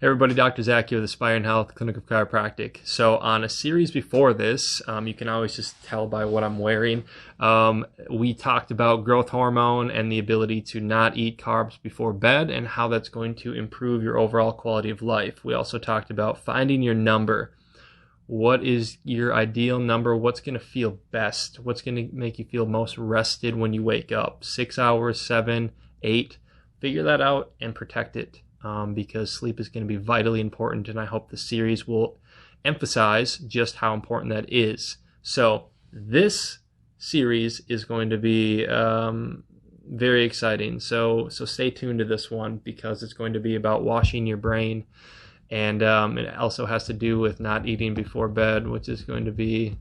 Hey everybody, Dr. Zach here with Aspiring Health, Clinic of Chiropractic. So on a series before this, you can always just tell by what I'm wearing, we talked about growth hormone and the ability to not eat carbs before bed and how that's going to improve your overall quality of life. We also talked about finding your number. What is your ideal number? What's going to feel best? What's going to make you feel most rested when you wake up? 6 hours, 7, 8? Figure that out and protect it. Because sleep is going to be vitally important, and I hope the series will emphasize just how important that is. So this series is going to be very exciting. So stay tuned to this one because it's going to be about washing your brain, and it also has to do with not eating before bed, which is going to be,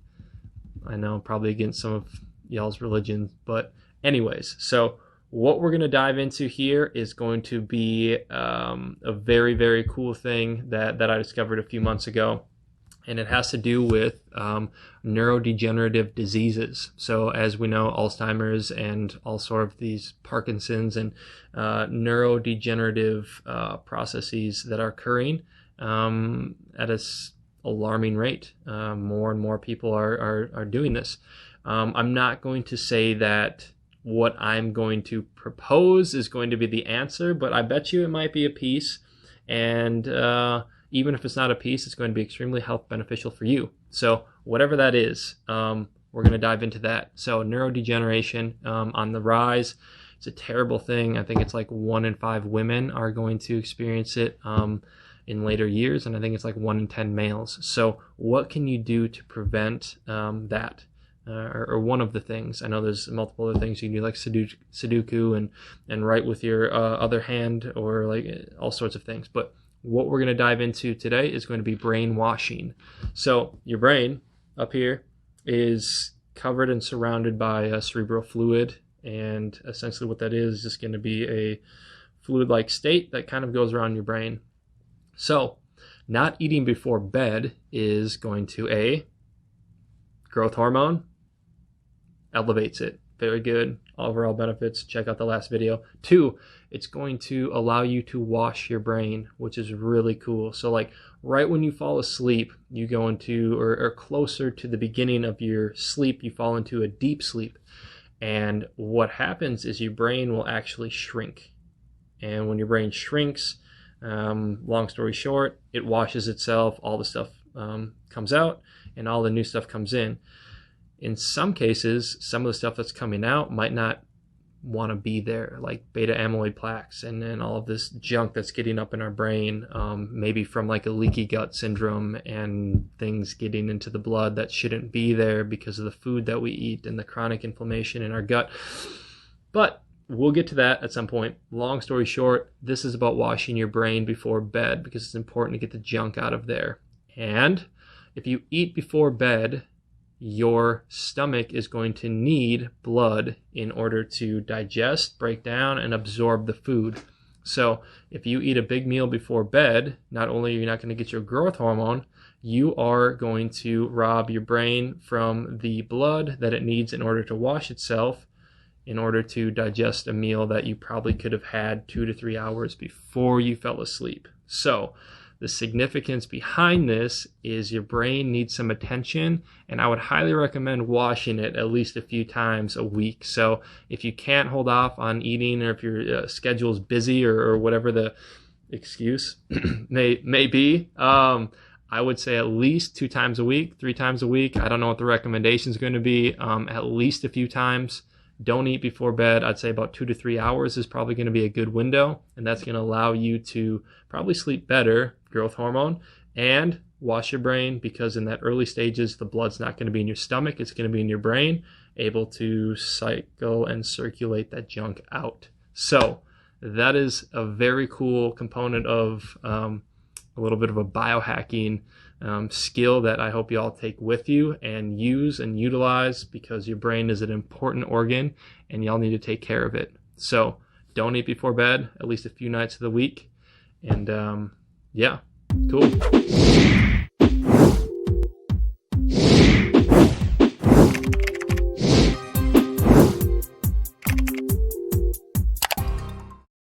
I know, probably against some of y'all's religion, but anyways, so what we're going to dive into here is going to be a very, very cool thing that I discovered a few months ago, and it has to do with neurodegenerative diseases. So as we know, Alzheimer's and all sort of these Parkinson's and neurodegenerative processes that are occurring at an alarming rate. More and more people are doing this. I'm not going to say that what I'm going to propose is going to be the answer, but I bet you it might be a piece, and even if it's not a piece, it's going to be extremely health beneficial for you. So whatever that is, we're going to dive into that. So neurodegeneration on the rise. It's a terrible thing. I think it's like 1 in 5 women are going to experience it in later years, and I think it's like 1 in 10 males. So what can you do to prevent that? Or one of the things. I know there's multiple other things you can do, like Sudoku and write with your other hand, or like all sorts of things. But what we're going to dive into today is going to be brainwashing. So your brain up here is covered and surrounded by cerebral fluid, and essentially what that is just going to be a fluid-like state that kind of goes around your brain. So not eating before bed is going to growth hormone elevates it. Very good. Overall benefits. Check out the last video. 2, it's going to allow you to wash your brain, which is really cool. So like right when you fall asleep, you go into, or closer to the beginning of your sleep, you fall into a deep sleep. And what happens is your brain will actually shrink. And when your brain shrinks, long story short, it washes itself, all the stuff comes out, and all the new stuff comes in. In some cases, some of the stuff that's coming out might not want to be there, like beta amyloid plaques and then all of this junk that's getting up in our brain, maybe from like a leaky gut syndrome and things getting into the blood that shouldn't be there because of the food that we eat and the chronic inflammation in our gut. But we'll get to that at some point. Long story short, this is about washing your brain before bed because it's important to get the junk out of there. And if you eat before bed, your stomach is going to need blood in order to digest, break down, and absorb the food. So if you eat a big meal before bed, not only are you not going to get your growth hormone, you are going to rob your brain from the blood that it needs in order to wash itself, in order to digest a meal that you probably could have had 2 to 3 hours before you fell asleep. So the significance behind this is your brain needs some attention, and I would highly recommend washing it at least a few times a week. So if you can't hold off on eating, or if your schedule is busy, or whatever the excuse may be, I would say at least 2 times a week, 3 times a week. I don't know what the recommendation is going to be. At least a few times. Don't eat before bed. I'd say about 2 to 3 hours is probably going to be a good window, and that's going to allow you to probably sleep better, growth hormone, and wash your brain, because in that early stages, the blood's not going to be in your stomach. It's going to be in your brain, able to cycle and circulate that junk out. So that is a very cool component of a little bit of a biohacking skill that I hope you all take with you and use and utilize, because your brain is an important organ and y'all need to take care of it. So don't eat before bed at least a few nights of the week. And yeah, cool.